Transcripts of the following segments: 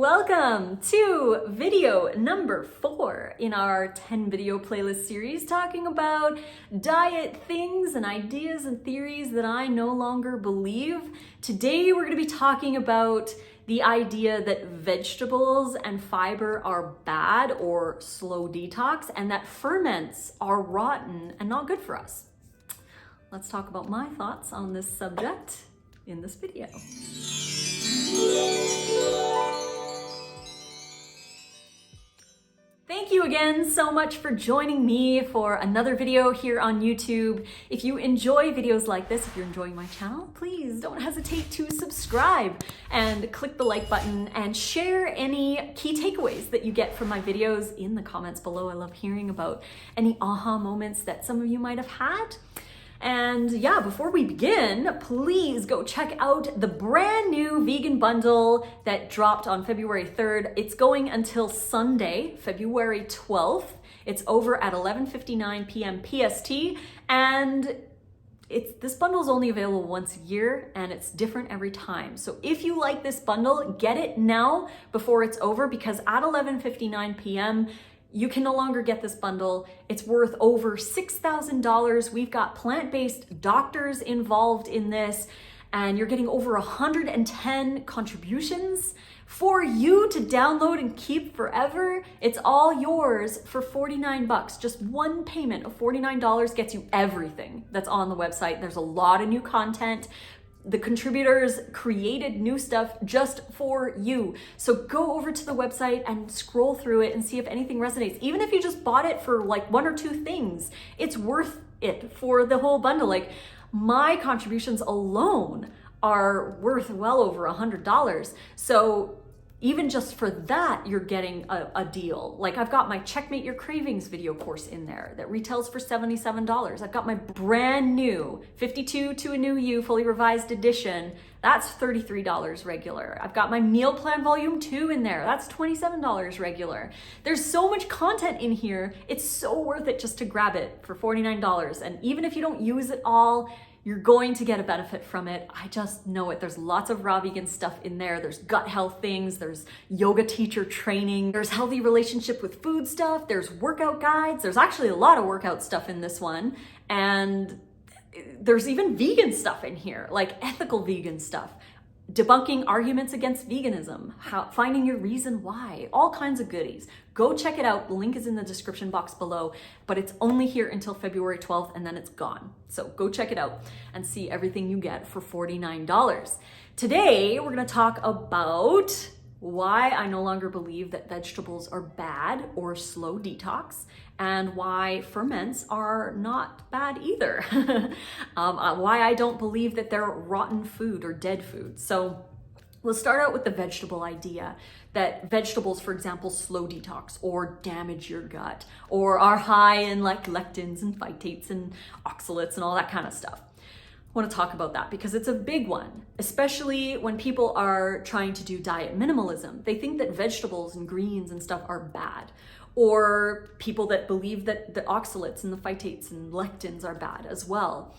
Welcome to video number 4 in our 10 video playlist series talking about diet things and ideas and theories that I no longer believe. Today we're going to be talking about the idea that vegetables and fiber are bad or slow detox and that ferments are rotten and not good for us. Let's talk about my thoughts on this subject in this video. Thank you again so much for joining me for another video here on YouTube. If you enjoy videos like this, if you're enjoying my channel, please don't hesitate to subscribe and click the like button and share any key takeaways that you get from my videos in the comments below. I love hearing about any aha moments that some of you might have had. And yeah, before we begin, please go check out the brand new vegan bundle that dropped on February 3rd. It's going until Sunday, February 12th. It's over at 11:59 p.m. PST. And this bundle is only available once a year and it's different every time. So if you like this bundle, get it now before it's over, because at 11:59 p.m., you can no longer get this bundle. It's worth over $6,000. We've got plant-based doctors involved in this, and you're getting over 110 contributions for you to download and keep forever. It's all yours for $49. Just one payment of $49 gets you everything that's on the website. There's a lot of new content. The contributors created new stuff just for you. So go over to the website and scroll through it and see if anything resonates. Even if you just bought it for like one or two things, it's worth it for the whole bundle. Like my contributions alone are worth well over $100. So even just for that, you're getting a deal. Like I've got my Checkmate Your Cravings video course in there that retails for $77. I've got my brand new 52 to a New You fully revised edition. That's $33 regular. I've got my meal plan volume 2 in there. That's $27 regular. There's so much content in here. It's so worth it just to grab it for $49. And even if you don't use it all, you're going to get a benefit from it. I just know it. There's lots of raw vegan stuff in there. There's gut health things. There's yoga teacher training. There's healthy relationship with food stuff. There's workout guides. There's actually a lot of workout stuff in this one. And there's even vegan stuff in here, like ethical vegan stuff. Debunking arguments against veganism, finding your reason why, all kinds of goodies. Go check it out. The link is in the description box below, but it's only here until February 12th and then it's gone. So go check it out and see everything you get for $49. Today, we're gonna talk about why I no longer believe that vegetables are bad or slow detox, and why ferments are not bad either. Why I don't believe that they're rotten food or dead food. So we'll start out with the vegetable idea that vegetables, for example, slow detox or damage your gut or are high in like lectins and phytates and oxalates and all that kind of stuff. I want to talk about that because it's a big one, especially when people are trying to do diet minimalism. They think that vegetables and greens and stuff are bad, or people that believe that the oxalates and the phytates and lectins are bad as well.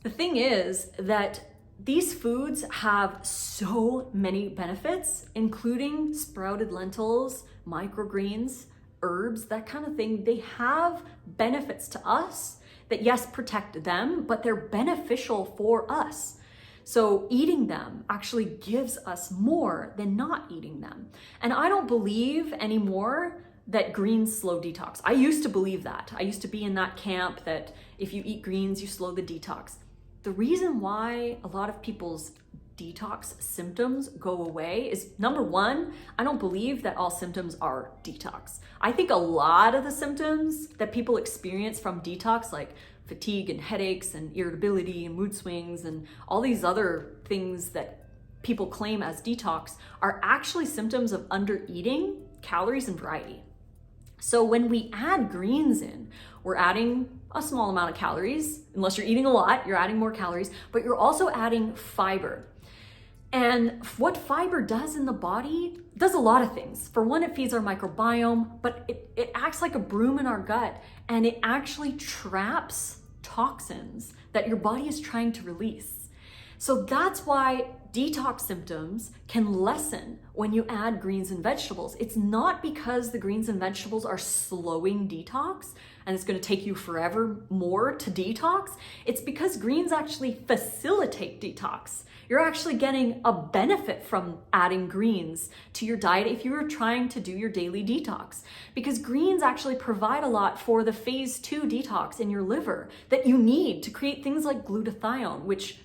The thing is that these foods have so many benefits, including sprouted lentils, microgreens, herbs, that kind of thing. They have benefits to us that, yes, protect them, but they're beneficial for us. So eating them actually gives us more than not eating them. And I don't believe anymore that greens slow detox. I used to believe that. I used to be in that camp that if you eat greens, you slow the detox. The reason why a lot of people's detox symptoms go away is, number one, I don't believe that all symptoms are detox. I think a lot of the symptoms that people experience from detox, like fatigue and headaches and irritability and mood swings and all these other things that people claim as detox, are actually symptoms of under-eating calories and variety. So when we add greens in, we're adding a small amount of calories. Unless you're eating a lot, you're adding more calories, but you're also adding fiber. And what fiber does in the body does a lot of things. For one, it feeds our microbiome, but it acts like a broom in our gut, and it actually traps toxins that your body is trying to release. So that's why detox symptoms can lessen when you add greens and vegetables. It's not because the greens and vegetables are slowing detox and it's going to take you forever more to detox. It's because greens actually facilitate detox. You're actually getting a benefit from adding greens to your diet if you were trying to do your daily detox, because greens actually provide a lot for the phase 2 detox in your liver that you need to create things like glutathione, which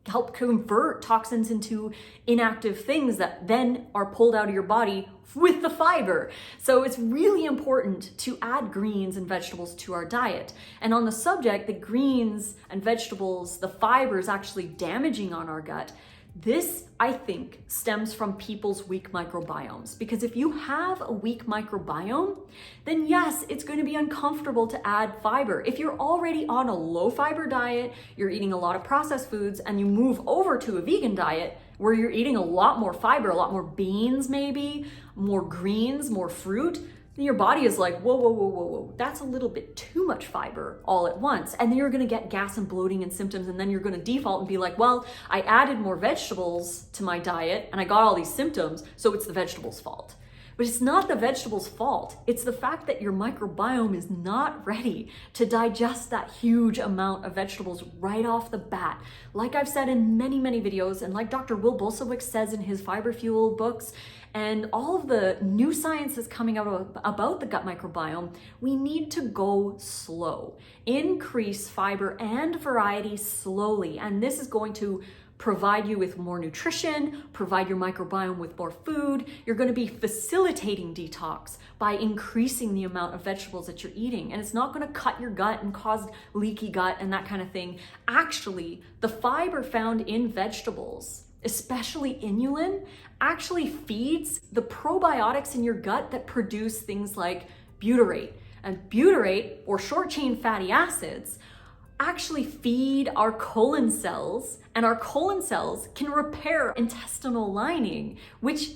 help convert toxins into inactive things that then are pulled out of your body with the fiber. So it's really important to add greens and vegetables to our diet. And on the subject, the greens and vegetables, the fiber is actually damaging on our gut. This, I think, stems from people's weak microbiomes, because if you have a weak microbiome, then yes, it's going to be uncomfortable to add fiber. If you're already on a low fiber diet, you're eating a lot of processed foods, and you move over to a vegan diet where you're eating a lot more fiber, a lot more beans maybe, more greens, more fruit, then your body is like, whoa, whoa, whoa, whoa, whoa, that's a little bit too much fiber all at once. And then you're gonna get gas and bloating and symptoms, and then you're gonna default and be like, well, I added more vegetables to my diet and I got all these symptoms, so it's the vegetables' fault. But it's not the vegetables' fault. It's the fact that your microbiome is not ready to digest that huge amount of vegetables right off the bat. Like I've said in many, many videos, and like Dr. Will Bolsowicz says in his Fiber Fuel books, and all of the new science is coming out about the gut microbiome, we need to go slow. Increase fiber and variety slowly. And this is going to provide you with more nutrition, provide your microbiome with more food. You're going to be facilitating detox by increasing the amount of vegetables that you're eating. And it's not going to cut your gut and cause leaky gut and that kind of thing. Actually, the fiber found in vegetables, especially inulin, actually feeds the probiotics in your gut that produce things like butyrate. And butyrate, or short chain fatty acids, actually feed our colon cells, and our colon cells can repair intestinal lining, which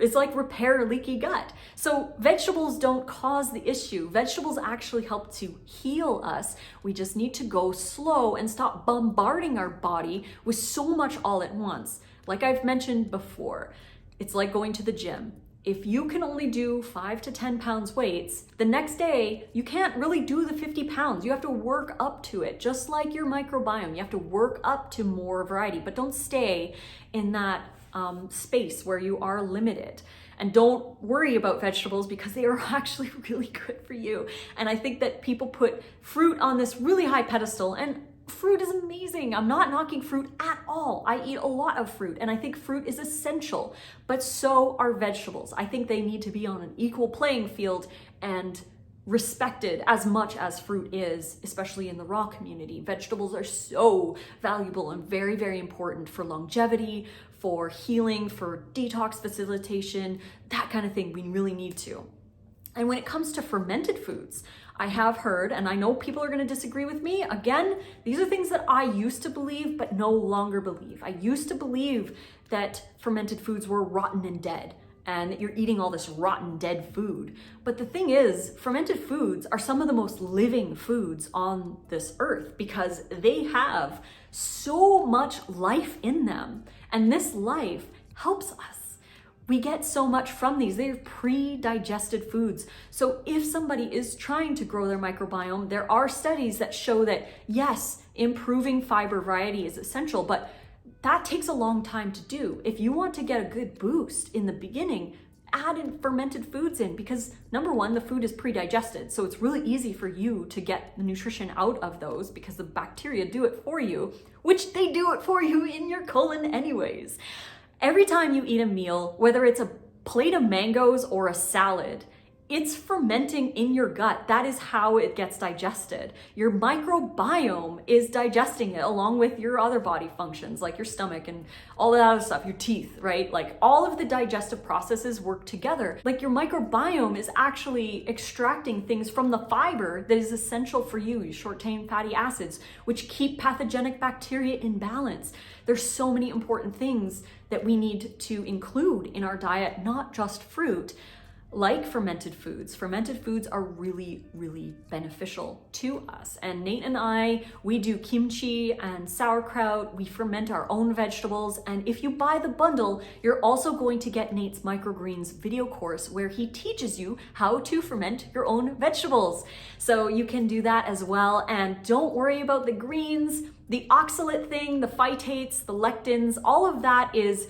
is like repair leaky gut. So vegetables don't cause the issue. Vegetables actually help to heal us. We just need to go slow and stop bombarding our body with so much all at once. Like I've mentioned before, it's like going to the gym. If you can only do 5 to 10 pounds weights, the next day you can't really do the 50 pounds. You have to work up to it, just like your microbiome. You have to work up to more variety, but don't stay in that space where you are limited. And don't worry about vegetables because they are actually really good for you. And I think that people put fruit on this really high pedestal, and fruit is amazing. I'm not knocking fruit at all. I eat a lot of fruit, and I think fruit is essential, but so are vegetables. I think they need to be on an equal playing field and respected as much as fruit is, especially in the raw community. Vegetables are so valuable and very, very important for longevity, for healing, for detox facilitation, that kind of thing. We really need to. And when it comes to fermented foods, I have heard, and I know people are going to disagree with me. Again, these are things that I used to believe, but no longer believe. I used to believe that fermented foods were rotten and dead, and that you're eating all this rotten, dead food. But the thing is, fermented foods are some of the most living foods on this earth because they have so much life in them. And this life helps us. We get so much from these. They're pre-digested foods. So if somebody is trying to grow their microbiome, there are studies that show that yes, improving fiber variety is essential, but that takes a long time to do. If you want to get a good boost in the beginning, add in fermented foods in, because number one, the food is pre-digested. So it's really easy for you to get the nutrition out of those because the bacteria do it for you, which they do it for you in your colon anyways. Every time you eat a meal, whether it's a plate of mangoes or a salad, it's fermenting in your gut. That is how it gets digested. Your microbiome is digesting it along with your other body functions like your stomach and all that other stuff, your teeth, right? Like all of the digestive processes work together. Like your microbiome is actually extracting things from the fiber that is essential for you, short chain fatty acids, which keep pathogenic bacteria in balance. There's so many important things that we need to include in our diet, not just fruit. like fermented foods. Fermented foods are really, really beneficial to us. And Nate and I, we do kimchi and sauerkraut. We ferment our own vegetables. And if you buy the bundle, you're also going to get Nate's microgreens video course where he teaches you how to ferment your own vegetables. So you can do that as well. And don't worry about the greens, the oxalate thing, the phytates, the lectins, all of that is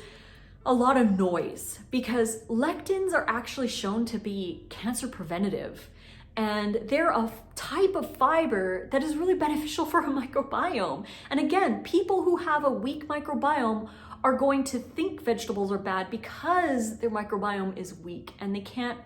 a lot of noise because lectins are actually shown to be cancer preventative, and they're a type of fiber that is really beneficial for a microbiome. And again, people who have a weak microbiome are going to think vegetables are bad because their microbiome is weak and they can't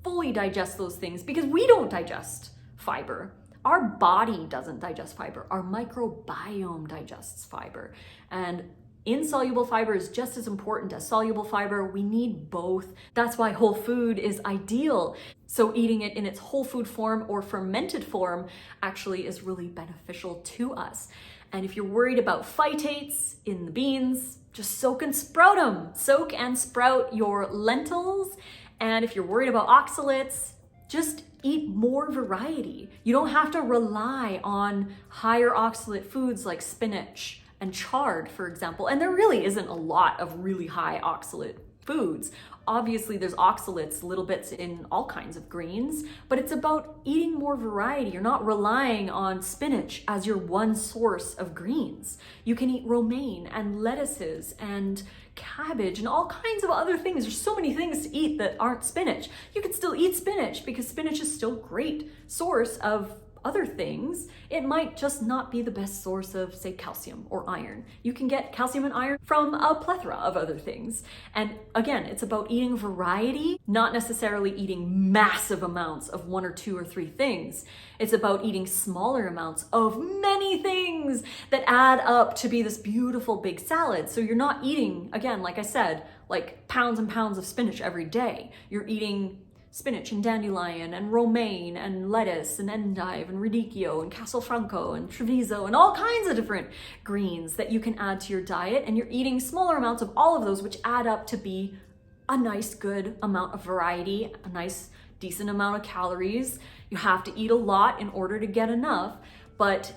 fully digest those things because we don't digest fiber. Our body doesn't digest fiber. Our microbiome digests fiber. And insoluble fiber is just as important as soluble fiber. We need both. That's why whole food is ideal. So eating it in its whole food form or fermented form actually is really beneficial to us. And if you're worried about phytates in the beans, just soak and sprout them. Soak and sprout your lentils. And if you're worried about oxalates, just eat more variety. You don't have to rely on higher oxalate foods like spinach and chard, for example. And there really isn't a lot of really high oxalate foods. Obviously, there's oxalates, little bits in all kinds of greens, but it's about eating more variety. You're not relying on spinach as your one source of greens. You can eat romaine and lettuces and cabbage and all kinds of other things. There's so many things to eat that aren't spinach. You can still eat spinach because spinach is still a great source of other things. It might just not be the best source of, say, calcium or iron. You can get calcium and iron from a plethora of other things. And again, it's about eating variety, not necessarily eating massive amounts of one or two or three things. It's about eating smaller amounts of many things that add up to be this beautiful big salad. So you're not eating, again, like I said, like pounds and pounds of spinach every day. You're eating spinach and dandelion and romaine and lettuce and endive and radicchio and castelfranco and treviso and all kinds of different greens that you can add to your diet. And you're eating smaller amounts of all of those, which add up to be a nice, good amount of variety, a nice, decent amount of calories. You have to eat a lot in order to get enough, but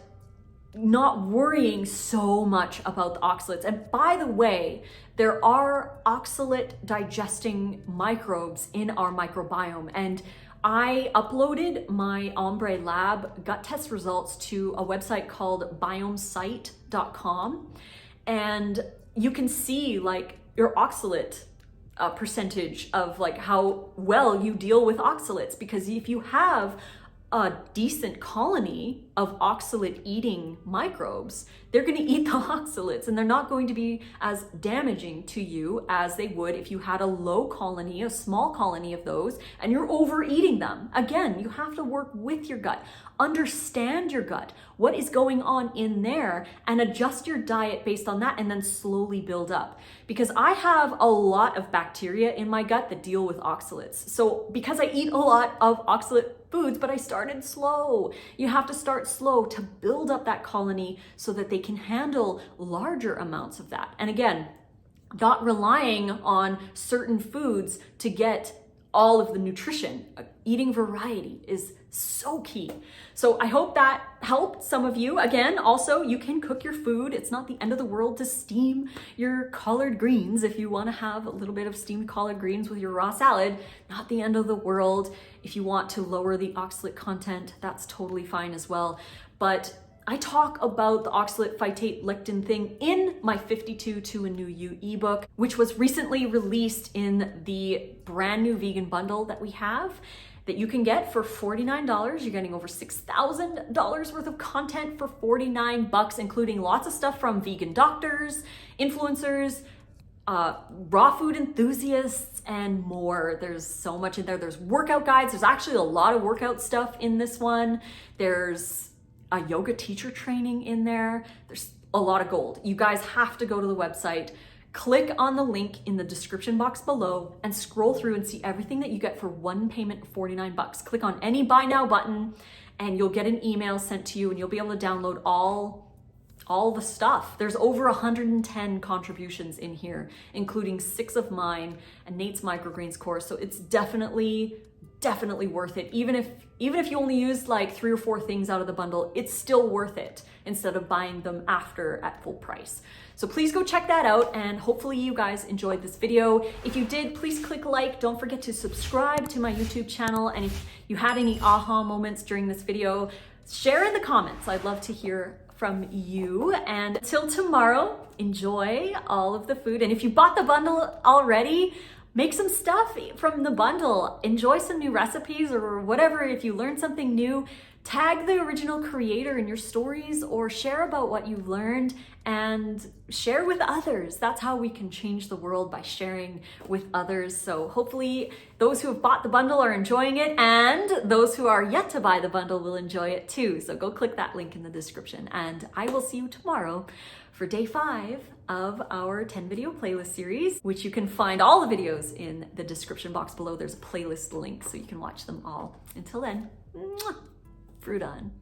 not worrying so much about the oxalates. And by the way, there are oxalate digesting microbes in our microbiome. And I uploaded my Ombre Lab gut test results to a website called biomesite.com. And you can see like your oxalate percentage of like how well you deal with oxalates, because if you have a decent colony of oxalate eating microbes, they're going to eat the oxalates and they're not going to be as damaging to you as they would if you had a low colony, a small colony of those, and you're overeating them. Again, you have to work with your gut, understand your gut, what is going on in there, and adjust your diet based on that, and then slowly build up. Because I have a lot of bacteria in my gut that deal with oxalates. So because I eat a lot of oxalate foods, but I started slow. You have to start slow to build up that colony so that they can handle larger amounts of that. And again, not relying on certain foods to get all of the nutrition. Eating variety is so key. So I hope that helped some of you. Again, also, you can cook your food. It's not the end of the world to steam your collard greens if you want to have a little bit of steamed collard greens with your raw salad. Not the end of the world. If you want to lower the oxalate content, that's totally fine as well. But I talk about the oxalate phytate lectin thing in my 52 to a New You ebook, which was recently released in the brand new vegan bundle that we have that you can get for $49. You're getting over $6,000 worth of content for $49, including lots of stuff from vegan doctors, influencers, raw food enthusiasts, and more. There's so much in there. There's workout guides. There's actually a lot of workout stuff in this one. There's a yoga teacher training in there. There's a lot of gold. You guys have to go to the website, click on the link in the description box below, and scroll through and see everything that you get for one payment of $49. Click on any buy now button and you'll get an email sent to you, and you'll be able to download all all the stuff. There's over 110 contributions in here, including 6 of mine and Nate's microgreens course. So it's definitely worth it. Even if you only use like 3 or 4 things out of the bundle, it's still worth it instead of buying them after at full price. So please go check that out, and hopefully you guys enjoyed this video. If you did, please click like. Don't forget to subscribe to my YouTube channel. And if you had any aha moments during this video, share in the comments. I'd love to hear from you. And until tomorrow, enjoy all of the food. And if you bought the bundle already, make some stuff from the bundle. Enjoy some new recipes or whatever. If you learned something new, tag the original creator in your stories or share about what you've learned and share with others. That's how we can change the world, by sharing with others. So hopefully those who have bought the bundle are enjoying it, and those who are yet to buy the bundle will enjoy it too. So go click that link in the description, and I will see you tomorrow for day 5 of our 10 video playlist series, which you can find all the videos in the description box below. There's a playlist link so you can watch them all. Until then, mwah, fruit on.